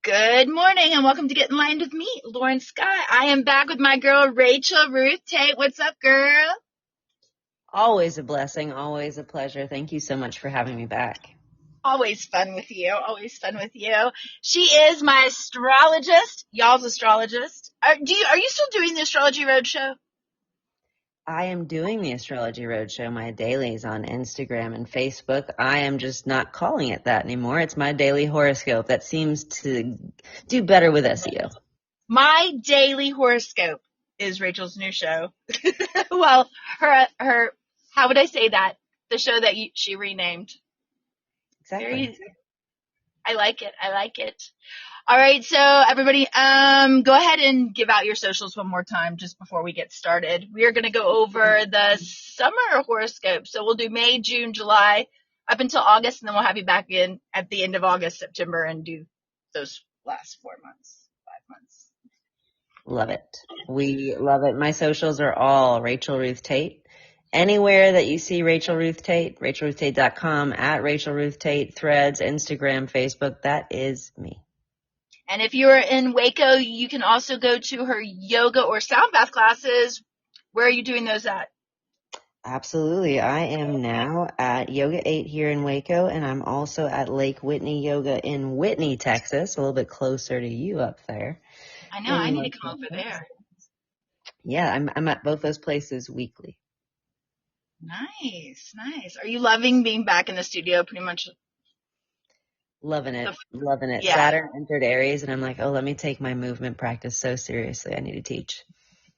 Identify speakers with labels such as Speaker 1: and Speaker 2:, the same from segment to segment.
Speaker 1: Good morning and welcome to Get in Line with me, Lauren Scott. I am back with my girl Rachel, Ruth, Tate. What's up, girl?
Speaker 2: Always a blessing, always a pleasure. Thank you so much for having me back.
Speaker 1: Always fun with you. Always fun with you. She is my astrologist, y'all's astrologist. Are you still doing the Astrology Roadshow?
Speaker 2: I am doing the Astrology Roadshow, my dailies on Instagram and Facebook. I am just not calling it that anymore. It's my daily horoscope. That seems to do better with SEO.
Speaker 1: My daily horoscope is Rachel's new show. Well, her, how would I say that? The show that she renamed.
Speaker 2: Exactly.
Speaker 1: I like it. I like it. All right, so everybody, go ahead and give out your socials one more time just before we get started. We are going to go over the summer horoscope. So we'll do May, June, July, up until August, and then we'll have you back in at the end of August, September, and do those last 4 months, 5 months.
Speaker 2: Love it. We love it. My socials are all Rachel Ruth Tate. Anywhere that you see Rachel Ruth Tate, rachelruthtate.com, at Rachel Ruth Tate, Threads, Instagram, Facebook, that is me.
Speaker 1: And if you're in Waco, you can also go to her yoga or sound bath classes. Where are you doing those at?
Speaker 2: Absolutely. I am now at Yoga 8 here in Waco, and I'm also at Lake Whitney Yoga in Whitney, Texas, a little bit closer to you up there.
Speaker 1: I know, I need to come over there.
Speaker 2: Yeah, I'm at both those places weekly.
Speaker 1: Nice, nice. Are you loving being back in the studio pretty much?
Speaker 2: Loving it. Loving it.
Speaker 1: Yeah.
Speaker 2: Saturn entered Aries, and I'm like, oh, let me take my movement practice so seriously. I need to teach.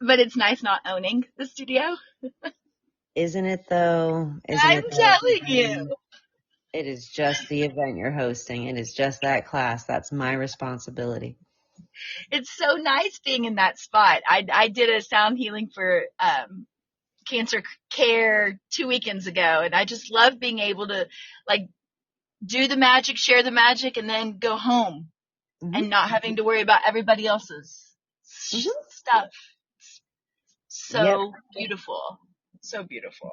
Speaker 1: But it's nice not owning the studio.
Speaker 2: Isn't it, though?
Speaker 1: I'm telling you.
Speaker 2: It is just the event you're hosting. It is just that class. That's my responsibility.
Speaker 1: It's so nice being in that spot. I did a sound healing for cancer care 2 weekends ago, and I just love being able to like do the magic, share the magic, and then go home and not having to worry about everybody else's stuff. So beautiful. So beautiful.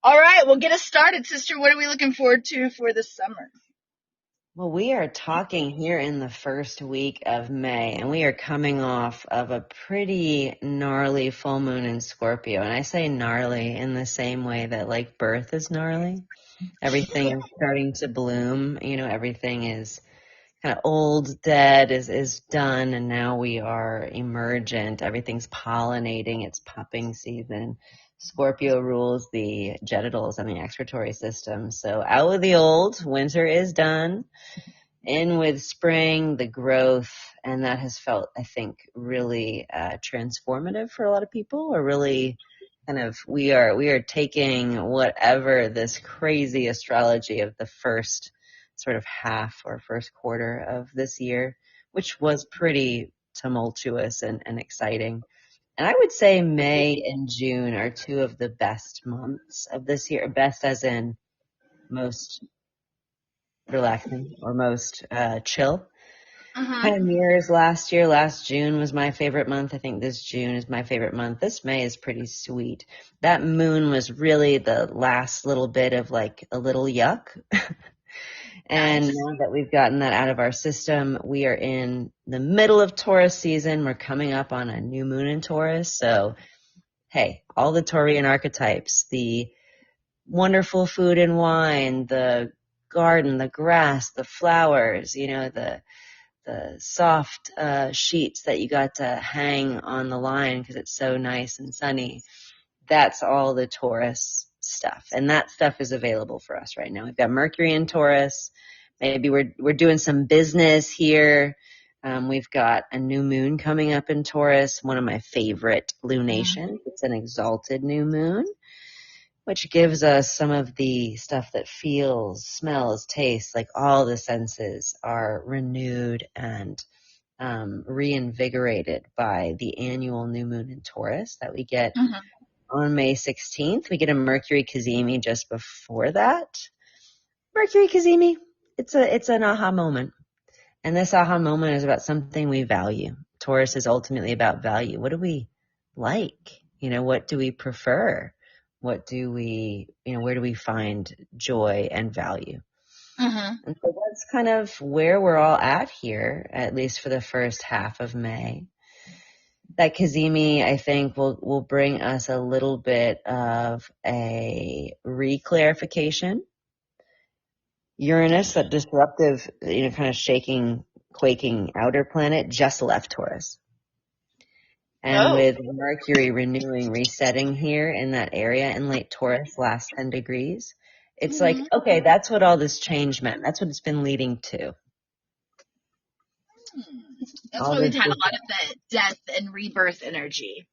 Speaker 1: All right, well, get us started, sister. What are we looking forward to for the summer?
Speaker 2: Well, we are talking here in the first week of May, and we are coming off of a pretty gnarly full moon in Scorpio. And I say gnarly in the same way that like birth is gnarly. Everything is starting to bloom. You know, everything is kind of old, dead, is done, and now we are emergent. Everything's pollinating. It's popping season. Scorpio rules the genitals and the excretory system. So out with the old, winter is done. In with spring, the growth, and that has felt, I think, really transformative for a lot of people. Or really kind of, we are taking whatever this crazy astrology of the first sort of half or first quarter of this year, which was pretty tumultuous and exciting. And I would say May and June are two of the best months of this year. Best as in most relaxing or most chill. Kind of mirrors last year. Last June was my favorite month. I think this June is my favorite month. This May is pretty sweet. That moon was really the last little bit of like a little yuck. And now that we've gotten that out of our system, we are in the middle of Taurus season. We're coming up on a new moon in Taurus. So, hey, all the Taurian archetypes, the wonderful food and wine, the garden, the grass, the flowers, you know, the soft sheets that you got to hang on the line because it's so nice and sunny. That's all the Taurus stuff. And that stuff is available for us right now. We've got Mercury in Taurus. Maybe we're doing some business here. We've got a new moon coming up in Taurus, one of my favorite lunations. It's an exalted new moon, which gives us some of the stuff that feels, smells, tastes, like all the senses are renewed and reinvigorated by the annual new moon in Taurus that we get on May 16th. We get a Mercury Cazimi just before that. Mercury Cazimi, it's an aha moment. And this aha moment is about something we value. Taurus is ultimately about value. What do we like? You know, what do we prefer? What do we, you know, where do we find joy and value?
Speaker 1: Mm-hmm.
Speaker 2: And so that's kind of where we're all at here, at least for the first half of May. That Kazemi, I think, will bring us a little bit of a reclarification. Uranus, that disruptive, kind of shaking, quaking outer planet, just left Taurus. And
Speaker 1: Oh.
Speaker 2: with Mercury renewing, resetting here in that area in late Taurus, last 10 degrees, it's like, okay, that's what all this change meant. That's what it's been leading to.
Speaker 1: That's
Speaker 2: All
Speaker 1: why we've
Speaker 2: this,
Speaker 1: had a lot of the death and rebirth energy.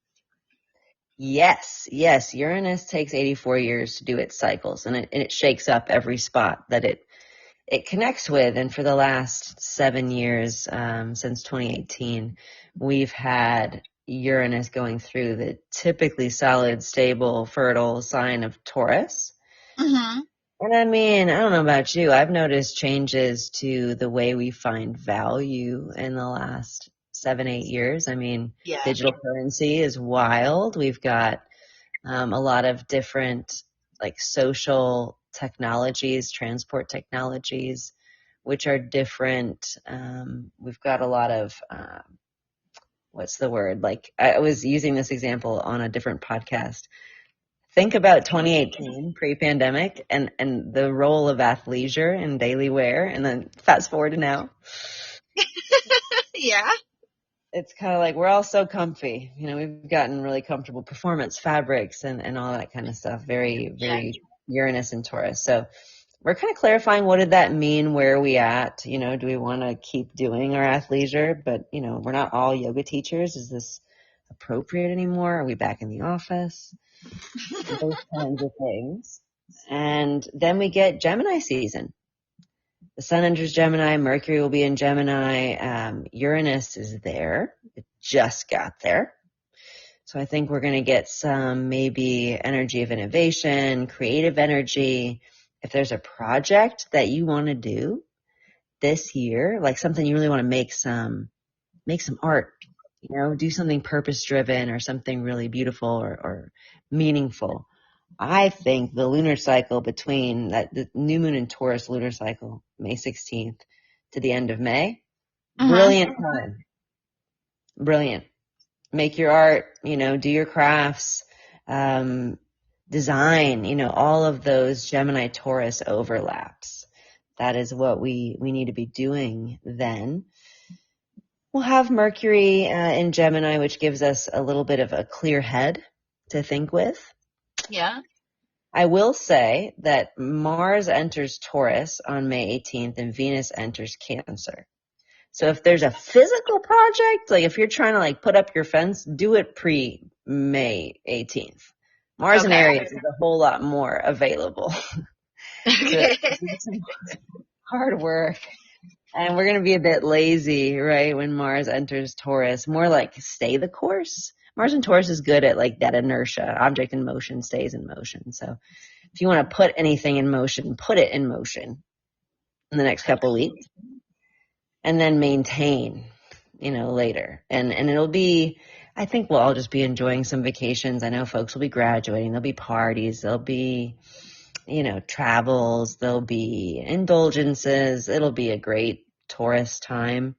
Speaker 2: yes. Uranus takes 84 years to do its cycles, and it shakes up every spot that it connects with. And for the last 7 years, since 2018, we've had Uranus going through the typically solid, stable, fertile sign of Taurus.
Speaker 1: Mm-hmm.
Speaker 2: And I mean, I don't know about you, I've noticed changes to the way we find value in the last 7-8 years. I mean,
Speaker 1: Yeah.
Speaker 2: digital currency is wild. We've got a lot of different like social technologies, transport technologies, which are different. We've got a lot of, what's the word? Like I was using this example on a different podcast. Think about 2018 pre-pandemic and the role of athleisure in daily wear, and then fast forward to now.
Speaker 1: Yeah.
Speaker 2: It's kind of like we're all so comfy. We've gotten really comfortable performance fabrics and all that kind of stuff. Very, very Uranus and Taurus. So we're kind of clarifying, what did that mean? Where are we at? Do we want to keep doing our athleisure? But, we're not all yoga teachers. Is this appropriate anymore? Are we back in the office? Those kinds of things. And then we get Gemini season. The sun enters Gemini, Mercury will be in Gemini, Uranus is there. It just got there. So I think we're going to get some maybe energy of innovation, creative energy. If there's a project that you want to do this year, like something you really want to make some art, do something purpose driven or something really beautiful or meaningful. I think the lunar cycle between the new moon in Taurus lunar cycle, May 16th to the end of May, brilliant time. Brilliant. Make your art, do your crafts, design, all of those Gemini Taurus overlaps. That is what we need to be doing then. We'll have Mercury in Gemini, which gives us a little bit of a clear head to think with.
Speaker 1: Yeah.
Speaker 2: I will say that Mars enters Taurus on May 18th and Venus enters Cancer. So if there's a physical project, like if you're trying to like put up your fence, do it pre-May 18th. Mars in Aries is a whole lot more available.
Speaker 1: Okay.
Speaker 2: So hard work. And we're going to be a bit lazy, right, when Mars enters Taurus. More like stay the course. Mars in Taurus is good at like that inertia. Object in motion stays in motion. So if you want to put anything in motion, put it in motion in the next couple of weeks. And then maintain, later. And it'll be, I think we'll all just be enjoying some vacations. I know folks will be graduating. There'll be parties. There'll be, travels. There'll be indulgences. It'll be a great Taurus time.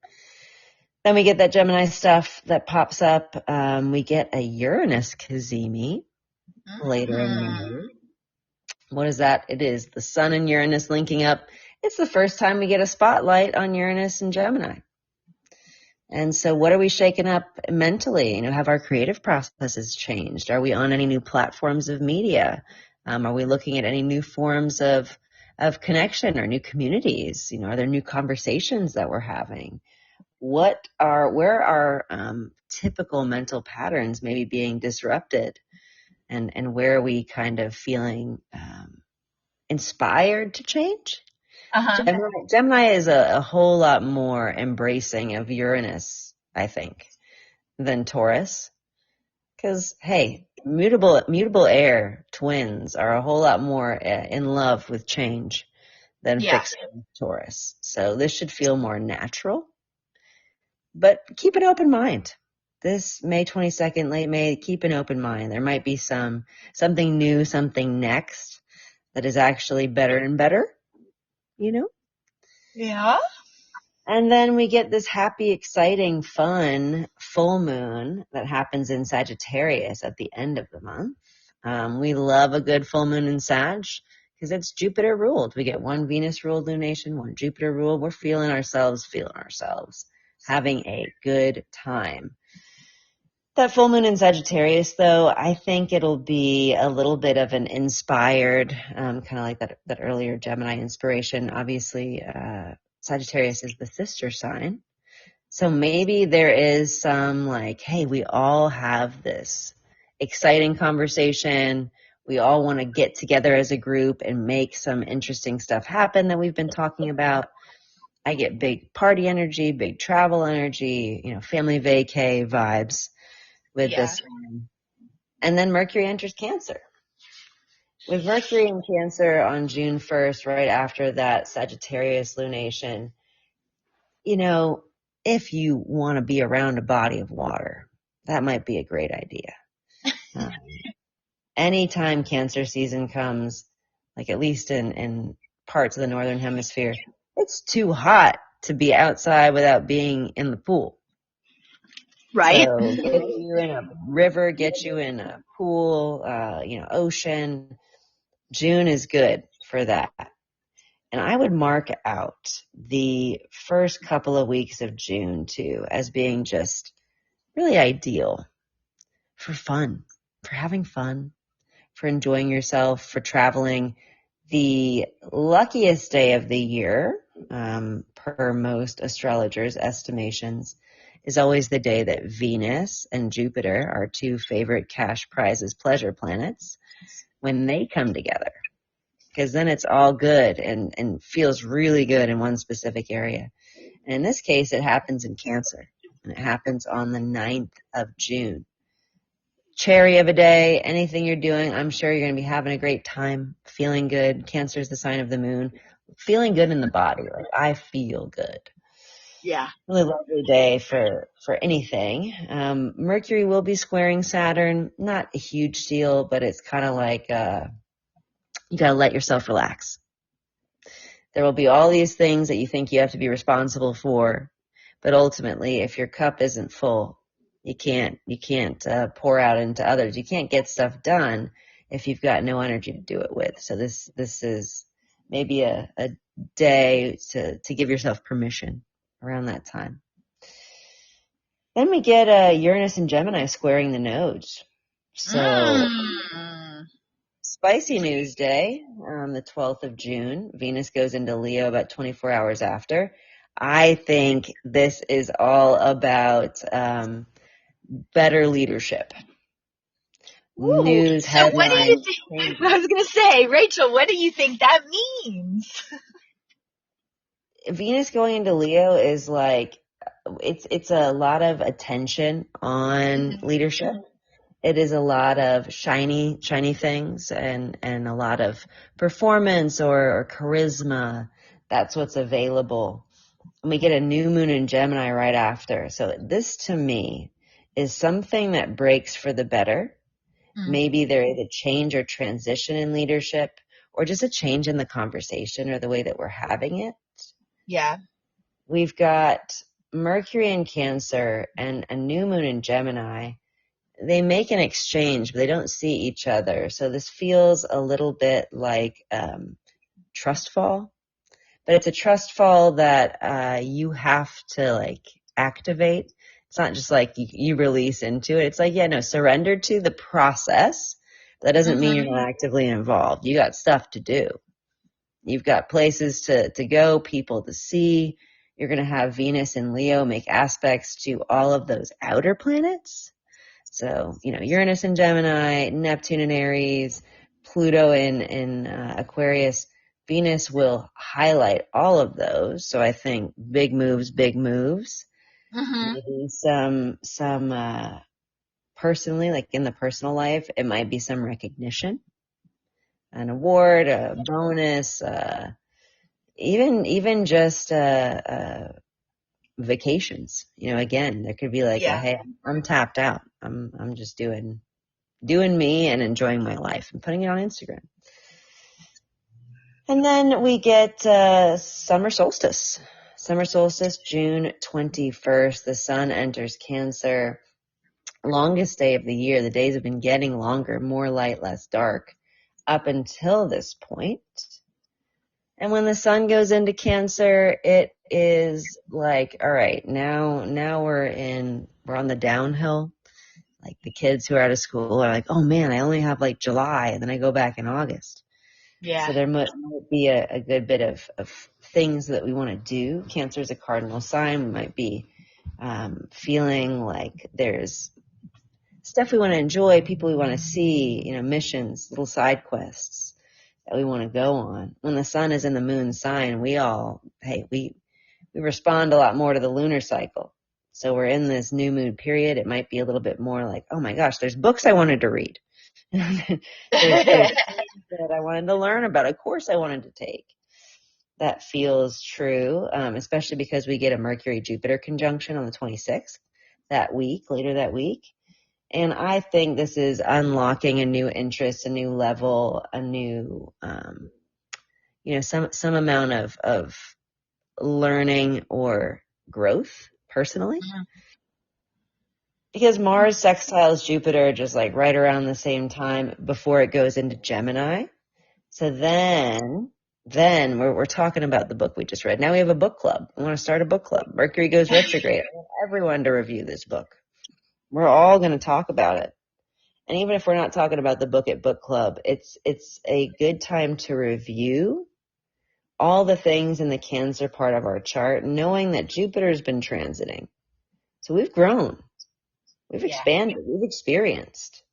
Speaker 2: Then we get that Gemini stuff that pops up. We get a Uranus Kazemi later in the year. What is that? It is the sun and Uranus linking up. It's the first time we get a spotlight on Uranus and Gemini. And so what are we shaking up mentally? Have our creative processes changed? Are we on any new platforms of media? Are we looking at any new forms of connection or new communities? Are there new conversations that we're having? Where are typical mental patterns maybe being disrupted? And where are we kind of feeling inspired to change? Gemini is a whole lot more embracing of Uranus, I think, than Taurus. Because, hey, mutable air twins are a whole lot more in love with change than fixed Taurus. So this should feel more natural. But keep an open mind. This May 22nd, late May, keep an open mind. There might be something new, something next that is actually better and better,
Speaker 1: Yeah.
Speaker 2: And then we get this happy, exciting, fun full moon that happens in Sagittarius at the end of the month. We love a good full moon in Sag because it's Jupiter ruled. We get one Venus ruled lunation, one Jupiter ruled. We're feeling ourselves, having a good time. That full moon in Sagittarius, though, I think it'll be a little bit of an inspired, kind of like that earlier Gemini inspiration. Obviously, Sagittarius is the sister sign. So maybe there is some like, hey, we all have this exciting conversation. We all want to get together as a group and make some interesting stuff happen that we've been talking about. I get big party energy, big travel energy, family vacay vibes with this. And then Mercury enters Cancer. With Mercury in Cancer on June 1st, right after that Sagittarius lunation, if you want to be around a body of water, that might be a great idea. Anytime Cancer season comes, like at least in parts of the Northern Hemisphere, it's too hot to be outside without being in the pool.
Speaker 1: Right.
Speaker 2: So get you in a river, get you in a pool, ocean. June is good for that. And I would mark out the first couple of weeks of June too as being just really ideal for fun, for having fun, for enjoying yourself, for traveling. The luckiest day of the year, per most astrologers' estimations, is always the day that Venus and Jupiter, our two favorite cash prizes pleasure planets, when they come together. Because then it's all good and feels really good in one specific area. And in this case, it happens in Cancer. And it happens on the 9th of June. Cherry of a day, anything you're doing, I'm sure you're going to be having a great time, feeling good. Cancer is the sign of the moon. Feeling good in the body. Like, I feel good.
Speaker 1: Yeah.
Speaker 2: Really lovely day for anything. Mercury will be squaring Saturn. Not a huge deal, but it's kind of like you got to let yourself relax. There will be all these things that you think you have to be responsible for, but ultimately, if your cup isn't full, you can't pour out into others. You can't get stuff done if you've got no energy to do it with. So this is maybe a day to give yourself permission around that time. Then we get Uranus and Gemini squaring the nodes. So spicy news day on the 12th of June. Venus goes into Leo about 24 hours after. I think this is all about better leadership.
Speaker 1: Ooh.
Speaker 2: News headlines.
Speaker 1: So what do you think? I was going to say, Rachel, what do you think that means?
Speaker 2: Venus going into Leo is like, it's a lot of attention on leadership. It is a lot of shiny things and a lot of performance or charisma. That's what's available. And we get a new moon in Gemini right after. So this to me is something that breaks for the better. Maybe there is a change or transition in leadership or just a change in the conversation or the way that we're having it.
Speaker 1: Yeah.
Speaker 2: We've got Mercury in Cancer and a new moon in Gemini. They make an exchange, but they don't see each other. So this feels a little bit like trust fall, but it's a trust fall that you have to activate. It's not just like you release into it. It's like, surrender to the process. That doesn't mean you're not actively involved. You got stuff to do. You've got places to go, people to see. You're going to have Venus and Leo make aspects to all of those outer planets. So, Uranus in Gemini, Neptune in Aries, Pluto in Aquarius, Venus will highlight all of those. So I think big moves. Maybe some personally, like in the personal life, it might be some recognition, an award, a bonus, even just vacations. Again, there could be hey, I'm tapped out. I'm just doing me and enjoying my life and putting it on Instagram. And then we get summer solstice. Summer solstice, June 21st. The sun enters Cancer. Longest day of the year. The days have been getting longer, more light, less dark, up until this point. And when the sun goes into Cancer, it is like, all right, now we're on the downhill. Like the kids who are out of school are like, oh man, I only have like July, and then I go back in August.
Speaker 1: Yeah.
Speaker 2: So there might be a good bit of things that we want to do. Cancer is a cardinal sign. We might be feeling like there's stuff we want to enjoy, people we want to see, missions, little side quests that we want to go on. When the sun is in the moon sign, we respond a lot more to the lunar cycle. So we're in this new moon period. It might be a little bit more like, oh my gosh, there's books I wanted to read. there's things that I wanted to learn about, a course I wanted to take. That feels true, especially because we get a Mercury-Jupiter conjunction on the 26th later that week. And I think this is unlocking a new interest, a new level, a new, some amount of learning or growth personally.
Speaker 1: Mhm.
Speaker 2: Because Mars sextiles Jupiter just like right around the same time before it goes into Gemini. So then we're talking about the book we just read. Now we have a book club. We want to start a book club. Mercury goes retrograde. I want everyone to review this book. We're all going to talk about it. And even if we're not talking about the book at book club, it's a good time to review all the things in the Cancer part of our chart, knowing that Jupiter's been transiting. So we've grown. We've expanded. We've experienced.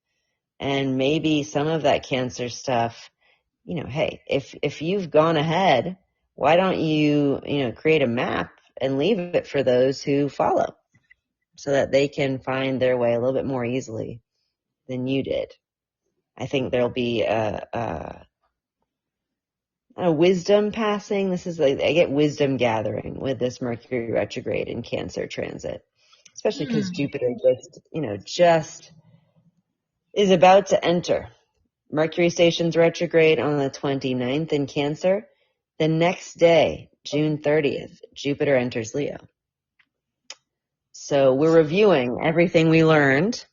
Speaker 2: And maybe some of that Cancer stuff, hey, if you've gone ahead, why don't you, create a map and leave it for those who follow so that they can find their way a little bit more easily than you did. I think there'll be a wisdom passing. This is like, I get wisdom gathering with this Mercury retrograde in Cancer transit, especially because Jupiter just is about to enter. Mercury stations retrograde on the 29th in Cancer. The next day, June 30th, Jupiter enters Leo. So we're reviewing everything we learned,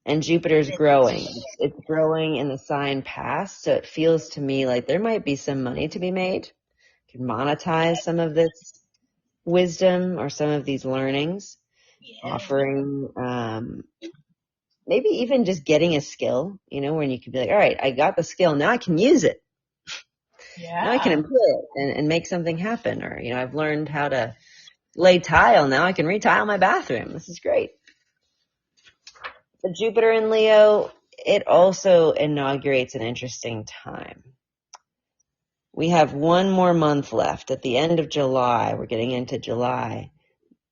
Speaker 2: and Jupiter's growing. It's growing in the sign past, so it feels to me like there might be some money to be made. You can monetize some of this wisdom or some of these learnings, offering maybe even just getting a skill, when you could be like, all right, I got the skill, now I can use it.
Speaker 1: Yeah.
Speaker 2: Now I can employ it and make something happen. Or, I've learned how to lay tile. Now I can retile my bathroom. This is great. The Jupiter in Leo, it also inaugurates an interesting time. We have one more month left. At the end of July, we're getting into July,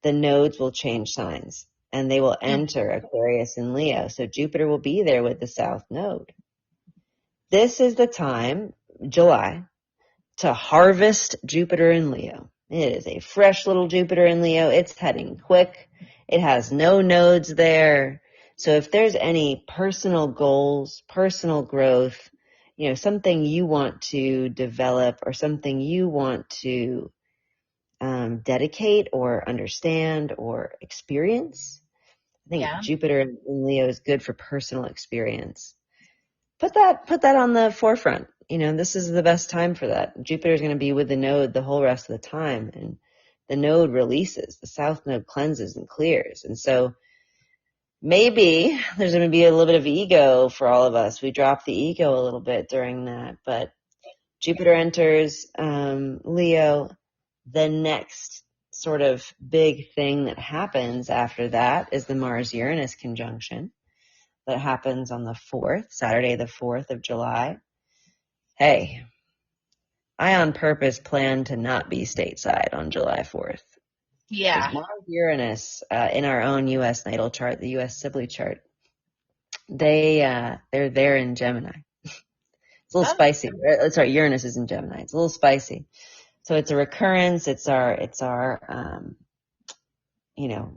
Speaker 2: the nodes will change signs and they will enter Aquarius and Leo. So Jupiter will be there with the South Node. This is the time, July, to harvest Jupiter in Leo. It is a fresh little Jupiter in Leo. It's heading quick. It has no nodes there. So if there's any personal goals, personal growth, something you want to develop or something you want to dedicate or understand or experience, I think Jupiter in Leo is good for personal experience. Put that on the forefront. This is the best time for that. Jupiter is going to be with the node the whole rest of the time, and the node releases. The South Node cleanses and clears. And so maybe there's going to be a little bit of ego for all of us. We drop the ego a little bit during that, but Jupiter enters Leo. The next sort of big thing that happens after that is the Mars-Uranus conjunction that happens on the 4th, Saturday the 4th of July. Hey, I on purpose plan to not be stateside on July 4th.
Speaker 1: Yeah.
Speaker 2: Mars-Uranus in our own U.S. natal chart, the U.S. Sibley chart, they're there in Gemini. It's a little spicy. Sorry, Uranus is in Gemini. It's a little spicy. So it's a recurrence. It's our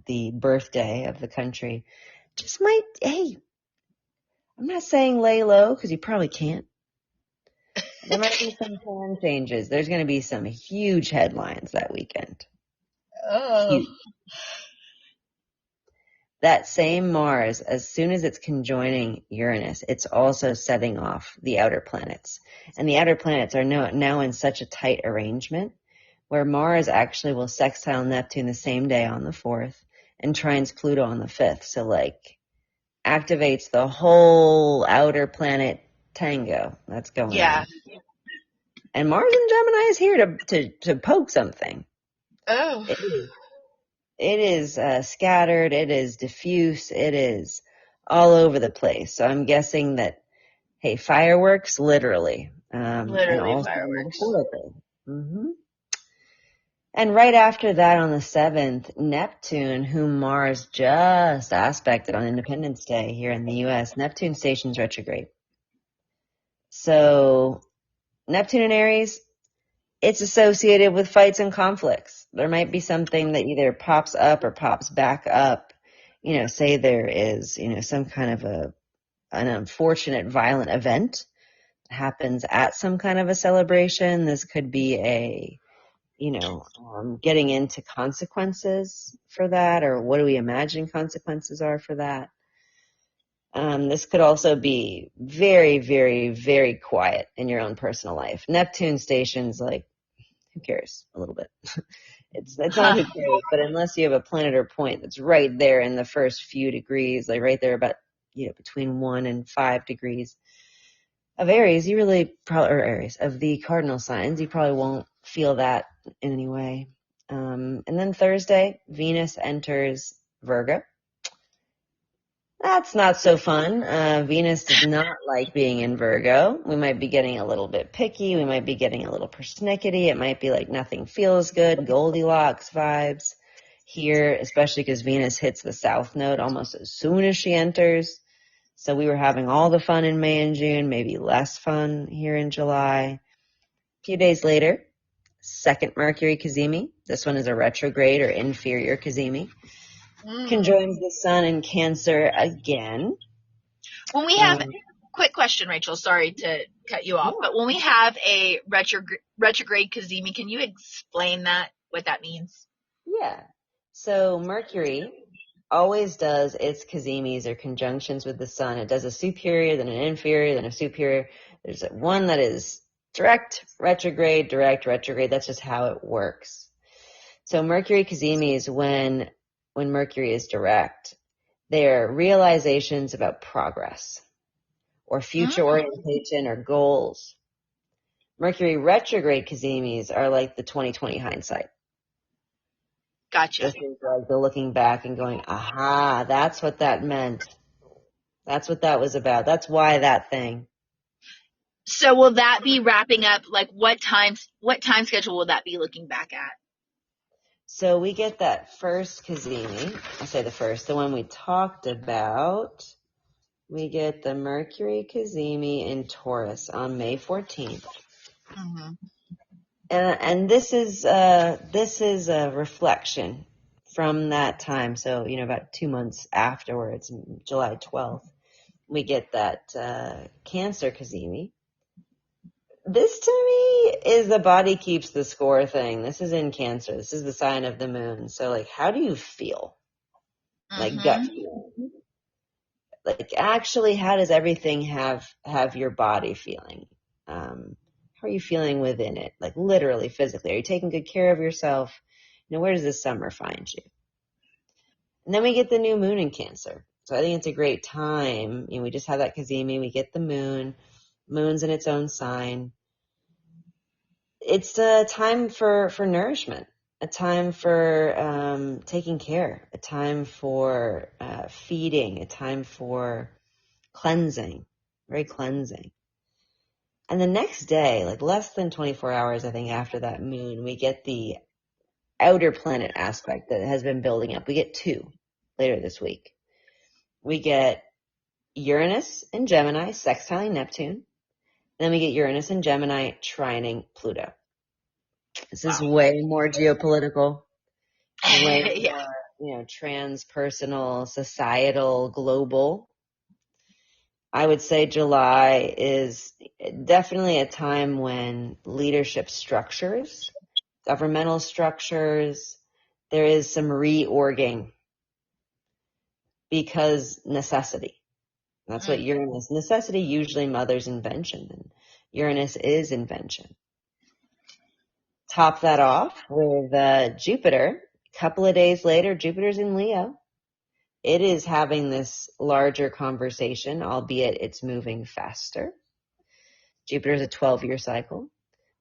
Speaker 2: the birthday of the country. Just hey, I'm not saying lay low because you probably can't. There might be some plan changes. There's going to be some huge headlines that weekend.
Speaker 1: Oh.
Speaker 2: Huge. That same Mars, as soon as it's conjoining Uranus, it's also setting off the outer planets. And the outer planets are now in such a tight arrangement where Mars actually will sextile Neptune the same day on the 4th and trines Pluto on the 5th. So like activates the whole outer planet tango that's going on. And Mars in Gemini is here to poke something.
Speaker 1: Oh.
Speaker 2: It is scattered. It is diffuse. It is all over the place. So I'm guessing that, hey, fireworks, literally.
Speaker 1: Literally
Speaker 2: and also
Speaker 1: fireworks.
Speaker 2: metaphorically. Mm-hmm. And right after that, on the 7th, Neptune, whom Mars just aspected on Independence Day here in the U.S., Neptune stations retrograde. So Neptune in Aries, it's associated with fights and conflicts. There might be something that either pops up or pops back up. You know, say there is, some kind of an unfortunate violent event that happens at some kind of a celebration. This could be getting into consequences for that, or what do we imagine consequences are for that. This could also be very, very, very quiet in your own personal life. Neptune stations, like, who cares a little bit? It's not who cares, but unless you have a planet or point that's right there in the first few degrees, like right there about, between 1 and 5 degrees of Aries, you really probably, or Aries, of the cardinal signs, you probably won't feel that in any way. And then Thursday, Venus enters Virgo. That's not so fun. Venus does not like being in Virgo. We might be getting a little bit picky. We might be getting a little persnickety. It might be like nothing feels good, Goldilocks vibes here, especially because Venus hits the south node almost as soon as she enters. So we were having all the fun in May and June, maybe less fun here in July. A few days later, second Mercury cazimi. This one is a retrograde or inferior cazimi. Conjoins the sun in Cancer again.
Speaker 1: When we have, quick question, Rachel, sorry to cut you off, but when we have a retrograde cazimi, can you explain what that means?
Speaker 2: Yeah. So Mercury always does its cazimis or conjunctions with the sun. It does a superior, then an inferior, then a superior. There's one that is direct retrograde. That's just how it works. So Mercury cazimi is when Mercury is direct. They're realizations about progress or future orientation or goals. Mercury retrograde cazimis are like the 2020 hindsight.
Speaker 1: Gotcha.
Speaker 2: This is like the looking back and going, aha, that's what that meant. That's what that was about. That's why that thing.
Speaker 1: So will that be wrapping up, like what time schedule will that be looking back at?
Speaker 2: So we get that first cazimi. I say the first, the one we talked about. We get the Mercury cazimi in Taurus on May 14th.
Speaker 1: Mm-hmm.
Speaker 2: And this is a reflection from that time. So, about 2 months afterwards, July 12th, we get that Cancer cazimi. This to me is the body keeps the score thing. This is in Cancer. This is the sign of the moon. So, like, how do you feel? Like gut feeling. Like, actually, how does everything have your body feeling? How are you feeling within it? Like, literally, physically. Are you taking good care of yourself? Where does this summer find you? And then we get the new moon in Cancer. So I think it's a great time. We just have that cazimi. We get the moon. Moon's in its own sign. It's a time for nourishment, a time for taking care, a time for feeding, a time for cleansing, very cleansing. And the next day, like less than 24 hours, I think, after that moon, we get the outer planet aspect that has been building up. We get 2 later this week. We get Uranus in Gemini, sextiling Neptune. Then we get Uranus in Gemini, trining Pluto. This is way more geopolitical, way more,
Speaker 1: Yeah.
Speaker 2: transpersonal, societal, global. I would say July is definitely a time when leadership structures, governmental structures, there is some reorging because necessity. That's what Uranus, necessity usually mothers invention, and Uranus is invention. Top that off with Jupiter. A couple of days later, Jupiter's in Leo. It is having this larger conversation, albeit it's moving faster. Jupiter is a 12-year cycle.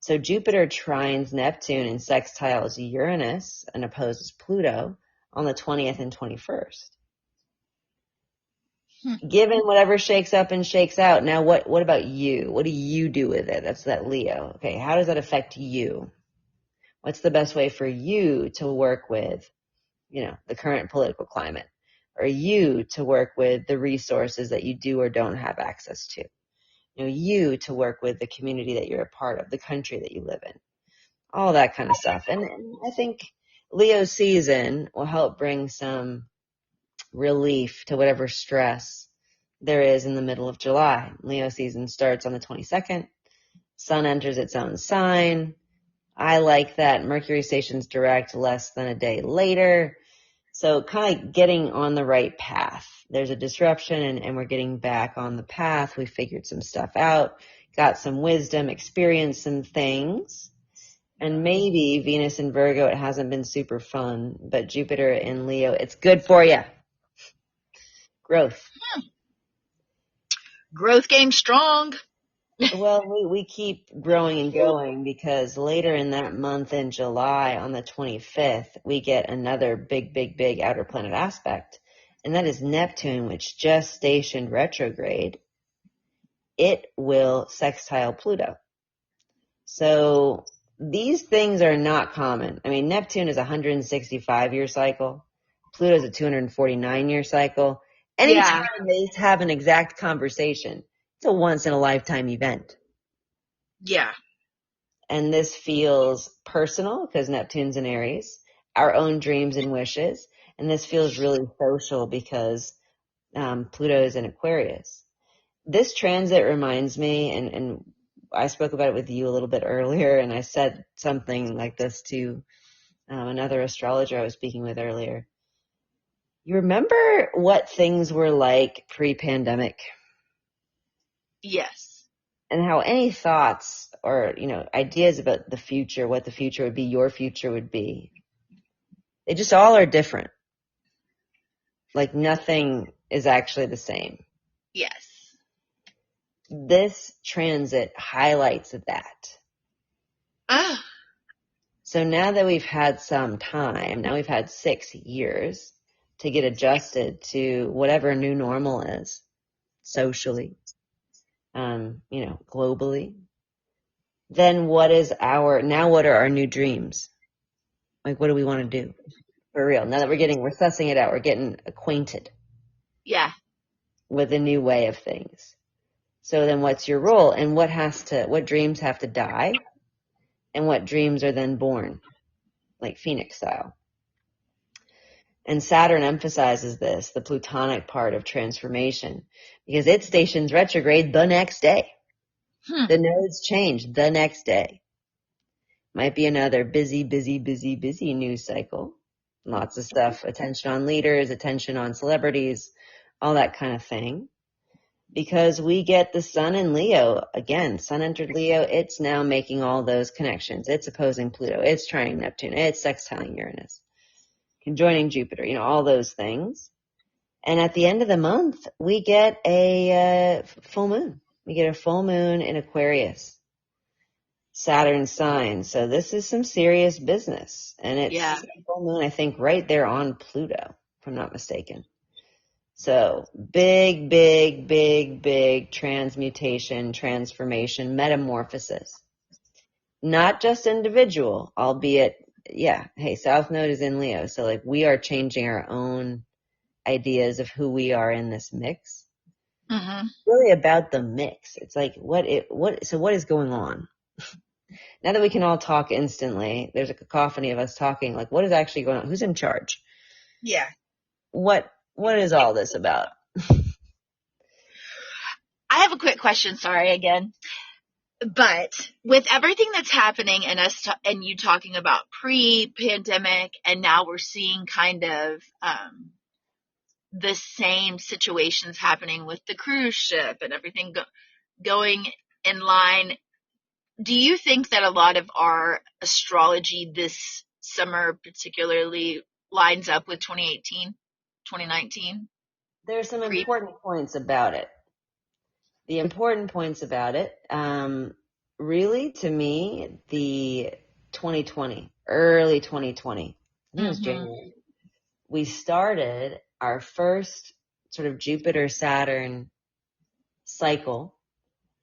Speaker 2: So Jupiter trines Neptune and sextiles Uranus and opposes Pluto on the 20th and 21st. Given whatever shakes up and shakes out, now what about you? What do you do with it? That's that Leo. Okay, how does that affect you? What's the best way for you to work with, the current political climate? Or you to work with the resources that you do or don't have access to? You to work with the community that you're a part of, the country that you live in, all that kind of stuff. And I think Leo season will help bring some relief to whatever stress there is in the middle of July. Leo season starts on the 22nd. Sun enters its own sign. I like that. Mercury stations direct less than a day later. So kind of getting on the right path. There's a disruption and we're getting back on the path. We figured some stuff out, got some wisdom, experienced some things. And maybe Venus in Virgo, it hasn't been super fun, but Jupiter in Leo, it's good for you. Growth.
Speaker 1: Growth game strong.
Speaker 2: Well, we keep growing and going because later in that month in July on the 25th, we get another big outer planet aspect. And that is Neptune, which just stationed retrograde. It will sextile Pluto. So these things are not common. I mean, Neptune is a 165-year cycle. Pluto is a 249-year cycle. Anytime they have an exact conversation, it's a once-in-a-lifetime event.
Speaker 1: Yeah.
Speaker 2: And this feels personal because Neptune's in Aries, our own dreams and wishes. And this feels really social because Pluto is in Aquarius. This transit reminds me, and I spoke about it with you a little bit earlier, and I said something like this to another astrologer I was speaking with earlier. You remember what things were like pre-pandemic?
Speaker 1: Yes.
Speaker 2: And how any thoughts or, ideas about the future, what the future would be, your future would be, they just all are different. Like nothing is actually the same.
Speaker 1: Yes.
Speaker 2: This transit highlights that.
Speaker 1: Ah.
Speaker 2: So now that we've had some time, now we've had 6 years to get adjusted to whatever new normal is, socially, globally, then what are our new dreams? Like, what do we want to do? For real. Now that we're sussing it out, we're getting acquainted.
Speaker 1: Yeah.
Speaker 2: With a new way of things. So then what's your role? And what dreams have to die? And what dreams are then born? Like Phoenix style. And Saturn emphasizes this, the Plutonic part of transformation, because it stations retrograde the next day. The nodes change the next day. Might be another busy news cycle. Lots of stuff, attention on leaders, attention on celebrities, all that kind of thing. Because we get the Sun in Leo. Again, Sun entered Leo. It's now making all those connections. It's opposing Pluto. It's trining Neptune. It's sextiling Uranus. Conjoining Jupiter, all those things. And at the end of the month, we get a full moon. We get a full moon in Aquarius. Saturn sign. So this is some serious business. And it's full moon, I think, right there on Pluto, if I'm not mistaken. So big transmutation, transformation, metamorphosis. Not just individual, albeit, hey, South Node is in Leo. So like we are changing our own ideas of who we are in this mix. Mm-hmm. Really about the mix. It's like what is going on? Now that we can all talk instantly, there's a cacophony of us talking, like what is actually going on? Who's in charge?
Speaker 1: Yeah.
Speaker 2: What is all this about?
Speaker 1: I have a quick question. Sorry again. But with everything that's happening and and you talking about pre-pandemic, and now we're seeing kind of the same situations happening with the cruise ship and everything going in line. Do you think that a lot of our astrology this summer particularly lines up with 2018, 2019?
Speaker 2: There's some important points about it. The important points about it, really, to me, the 2020, early 2020, I think it was January, we started our first sort of Jupiter-Saturn cycle.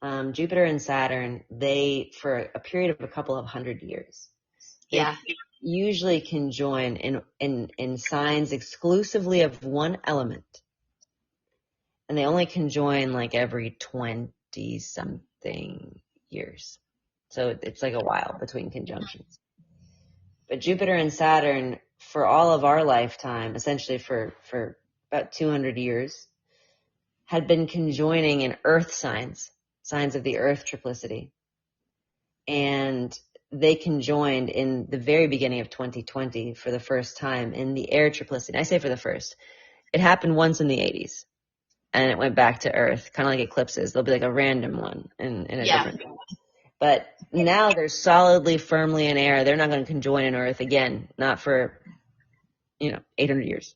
Speaker 2: Jupiter and Saturn, they, for a period of a couple of 100 years, they usually conjoin in signs exclusively of one element. And they only conjoin like every 20 something years. So it's like a while between conjunctions. But Jupiter and Saturn, for all of our lifetime, essentially for about 200 years, had been conjoining in earth signs of the earth triplicity. And they conjoined in the very beginning of 2020 for the first time in the air triplicity. I say for the first. It happened once in the 80s. And it went back to Earth, kind of like eclipses. There'll be like a random one in a different time. But now they're solidly, firmly in air. They're not going to conjoin in Earth again, not for, 800 years.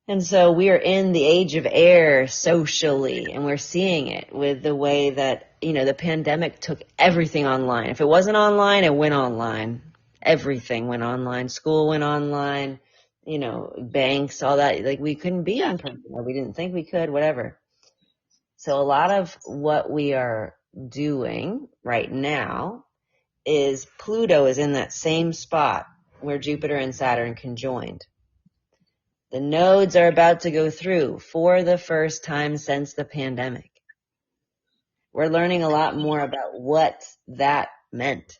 Speaker 2: And so we are in the age of air socially, and we're seeing it with the way that, the pandemic took everything online. If it wasn't online, it went online. Everything went online. School went online. Banks, all that, like we couldn't be in person, or we didn't think we could, whatever. So a lot of what we are doing right now is Pluto is in that same spot where Jupiter and Saturn conjoined. The nodes are about to go through for the first time since the pandemic. We're learning a lot more about what that meant.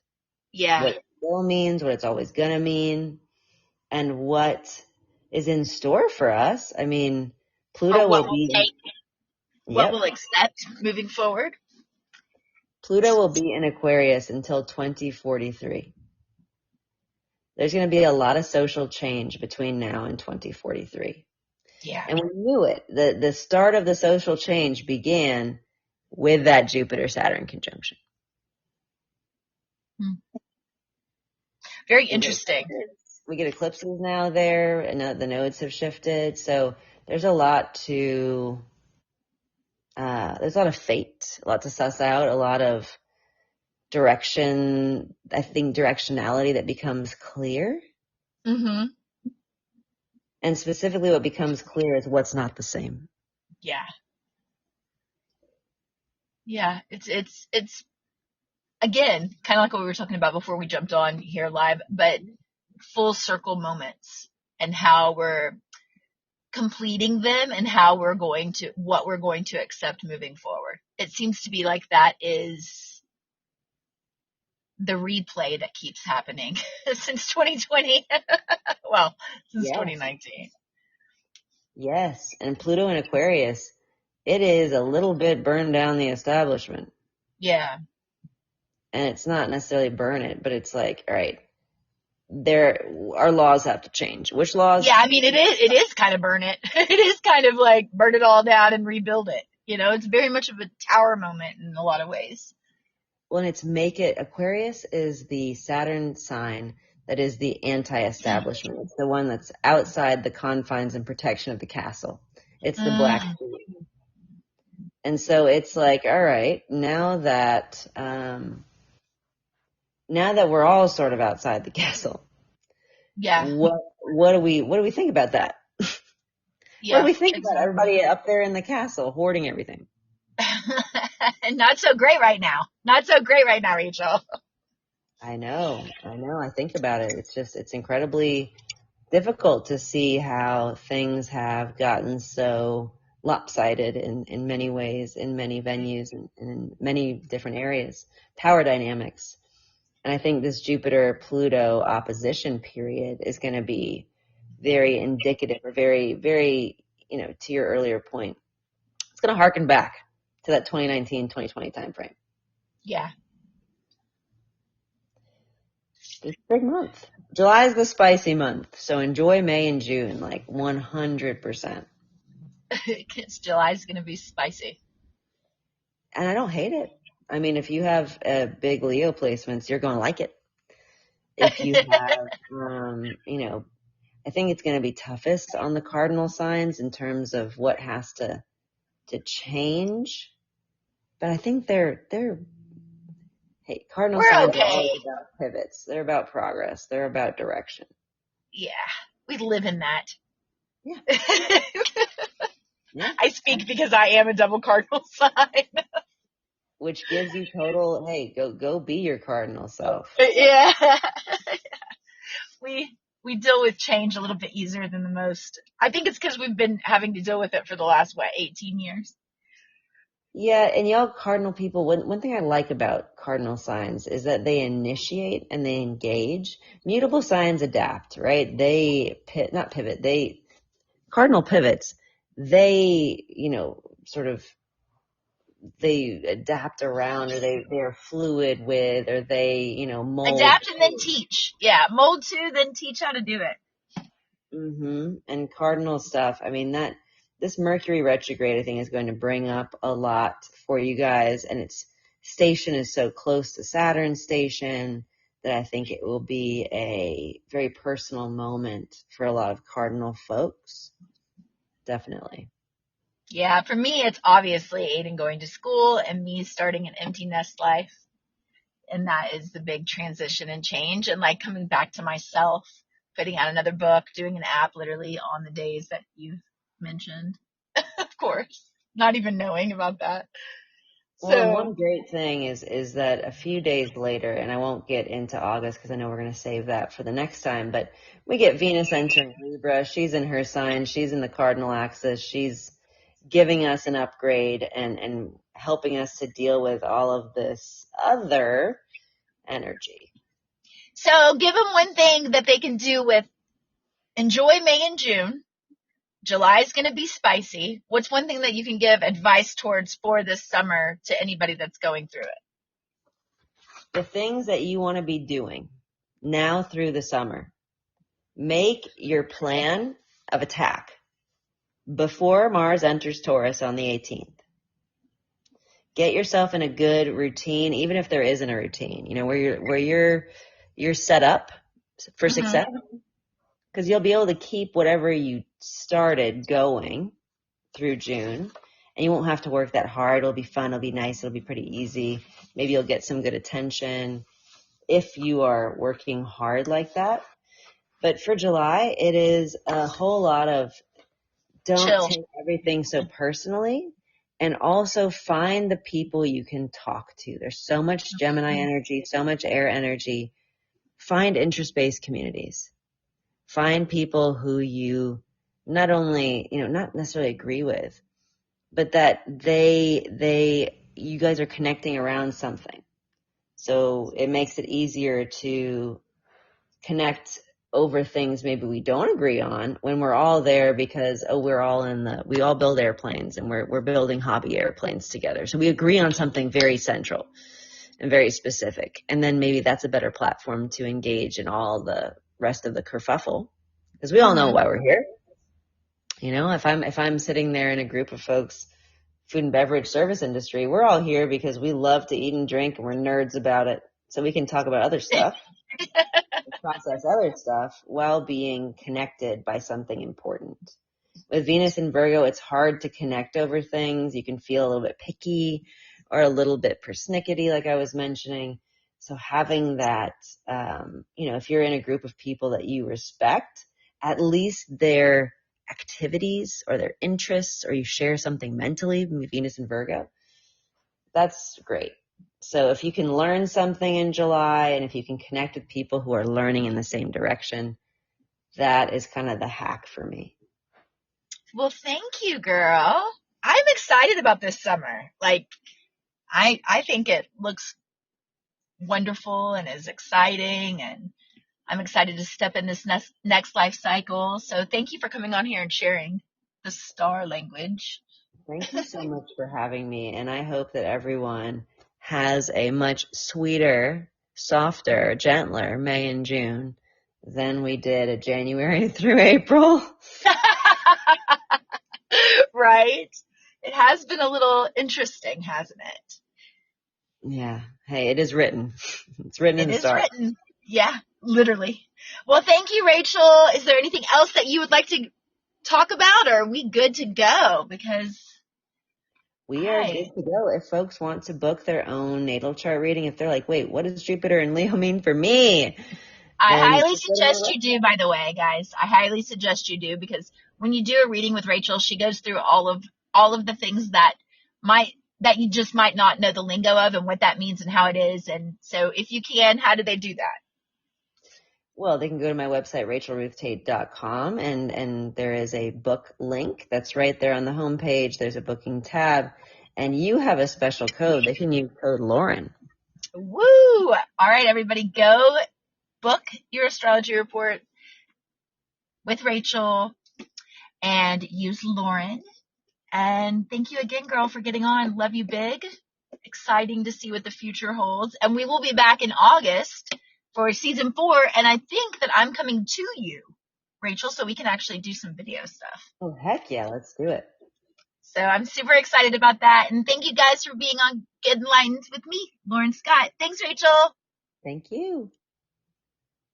Speaker 1: Yeah.
Speaker 2: What it still means, what it's always going to mean, and what is in store for us. I mean, Pluto will be...
Speaker 1: What we'll accept moving forward.
Speaker 2: Pluto will be in Aquarius until 2043. There's going to be a lot of social change between now and 2043.
Speaker 1: Yeah.
Speaker 2: And we knew it. The start of the social change began with that Jupiter-Saturn conjunction.
Speaker 1: Very interesting.
Speaker 2: We get eclipses now there, and the nodes have shifted. So there's a lot to... there's a lot of fate, a lot to suss out, a lot of direction, I think directionality that becomes clear.
Speaker 1: Mm-hmm.
Speaker 2: And specifically what becomes clear is what's not the same.
Speaker 1: Yeah. Yeah. It's again, kind of like what we were talking about before we jumped on here live, but full circle moments and how we're completing them and what we're going to accept moving forward. It seems to be like that is the replay that keeps happening since 2020. Well, since 2019.
Speaker 2: Yes. And Pluto in Aquarius, it is a little bit burn down the establishment.
Speaker 1: Yeah.
Speaker 2: And it's not necessarily burn it, but it's like, all right, our laws have to change. Which laws?
Speaker 1: Yeah, I mean, it is kind of burn it. It is kind of like burn it all down and rebuild it. It's very much of a tower moment in a lot of ways.
Speaker 2: Well, and it's Aquarius is the Saturn sign that is the anti-establishment. It's the one that's outside the confines and protection of the castle. It's the black sheep. And so it's like, all right, now that we're all sort of outside the castle, what do we think about that? What do we think about everybody up there in the castle hoarding everything?
Speaker 1: Not so great right now. Not so great right now, Rachel.
Speaker 2: I know. I think about it. It's incredibly difficult to see how things have gotten so lopsided in many ways, in many venues, and in many different areas. Power dynamics. And I think this Jupiter-Pluto opposition period is going to be very indicative, or very, very, to your earlier point, it's going to harken back to that 2019, 2020 timeframe.
Speaker 1: Yeah.
Speaker 2: It's a big month. July is the spicy month, so enjoy May and June, like 100%.
Speaker 1: Because July's going to be spicy.
Speaker 2: And I don't hate it. I mean, if you have big Leo placements, you're going to like it. If you have, I think it's going to be toughest on the cardinal signs in terms of what has to change. But I think cardinal
Speaker 1: We're
Speaker 2: signs
Speaker 1: okay.
Speaker 2: are always about pivots. They're about progress. They're about direction.
Speaker 1: Yeah, we live in that.
Speaker 2: Yeah. Yeah.
Speaker 1: I speak because I am a double cardinal sign.
Speaker 2: Which gives you total, hey, go be your cardinal self.
Speaker 1: Yeah. We deal with change a little bit easier than the most. I think it's because we've been having to deal with it for the last, 18 years?
Speaker 2: Yeah, and y'all cardinal people, one thing I like about cardinal signs is that they initiate and they engage. Mutable signs adapt, right? They not pivot, cardinal pivots, they, sort of, they adapt around, or they're fluid with, or they, mold.
Speaker 1: Adapt and then teach. Yeah, mold to, then teach how to do it.
Speaker 2: And cardinal stuff, I mean, this Mercury retrograde, I think, is going to bring up a lot for you guys, and its station is so close to Saturn's station that I think it will be a very personal moment for a lot of cardinal folks. Definitely.
Speaker 1: Yeah, for me, it's obviously Aiden going to school and me starting an empty nest life. And that is the big transition and change, and like coming back to myself, putting out another book, doing an app literally on the days that you've mentioned. Of course, not even knowing about that.
Speaker 2: Well, and one great thing is that a few days later, and I won't get into August because I know we're going to save that for the next time, but we get Venus entering Libra. She's in her sign. She's in the cardinal axis. She's giving us an upgrade and helping us to deal with all of this other energy.
Speaker 1: So give them one thing that they can do with enjoy May and June. July is going to be spicy. What's one thing that you can give advice towards for this summer to anybody that's going through it?
Speaker 2: The things that you want to be doing now through the summer. Make your plan of attack before Mars enters Taurus on the 18th. Get yourself in a good routine, even if there isn't a routine, where you're set up for success, because you'll be able to keep whatever you started going through June, and you won't have to work that hard. It'll be fun. It'll be nice. It'll be pretty easy. Maybe you'll get some good attention if you are working hard like that. But for July, it is a whole lot of don't take everything so personally, and also find the people you can talk to. There's so much Gemini energy, so much air energy. Find interest-based communities. Find people who you not only, not necessarily agree with, but that you guys are connecting around something. So it makes it easier to connect over things maybe we don't agree on when we're all there because we all build airplanes and we're building hobby airplanes together. So we agree on something very central and very specific. And then maybe that's a better platform to engage in all the rest of the kerfuffle, because we all know why we're here. If I'm sitting there in a group of folks, food and beverage service industry, we're all here because we love to eat and drink and we're nerds about it. So we can talk about other stuff. Process other stuff while being connected by something important. With Venus in Virgo, it's hard to connect over things. You can feel a little bit picky or a little bit persnickety, like I was mentioning. So having that, if you're in a group of people that you respect, at least their activities or their interests, or you share something mentally with Venus in Virgo, that's great. So if you can learn something in July, and if you can connect with people who are learning in the same direction, that is kind of the hack for me.
Speaker 1: Well, thank you, girl. I'm excited about this summer. Like, I think it looks wonderful and is exciting, and I'm excited to step in this next life cycle. So thank you for coming on here and sharing the star language.
Speaker 2: Thank you so much for having me. And I hope that everyone has a much sweeter, softer, gentler May and June than we did at January through April.
Speaker 1: Right? It has been a little interesting, hasn't it?
Speaker 2: Yeah. Hey, it is written. It's written in the stars.
Speaker 1: It is written. Yeah, literally. Well, thank you, Rachel. Is there anything else that you would like to talk about, or are we good to go? Because
Speaker 2: we are good to go. If folks want to book their own natal chart reading, if they're like, wait, what does Jupiter and Leo mean for me?
Speaker 1: I highly suggest you do, by the way, guys. I highly suggest you do, because when you do a reading with Rachel, she goes through all of the things that you just might not know the lingo of and what that means and how it is. And so if you can, how do they do that?
Speaker 2: Well, they can go to my website, rachelruthtate.com, and there is a book link that's right there on the homepage. There's a booking tab, and you have a special code. They can use code Lauren.
Speaker 1: Woo! All right, everybody, go book your astrology report with Rachel and use Lauren. And thank you again, girl, for getting on. Love you big. Exciting to see what the future holds. And we will be back in August for season 4. And I think that I'm coming to you, Rachel, so we can actually do some video stuff.
Speaker 2: Oh, heck yeah. Let's do it.
Speaker 1: So I'm super excited about that. And thank you guys for being on Get Enlightened with me, Lauren Scott. Thanks, Rachel.
Speaker 2: Thank you.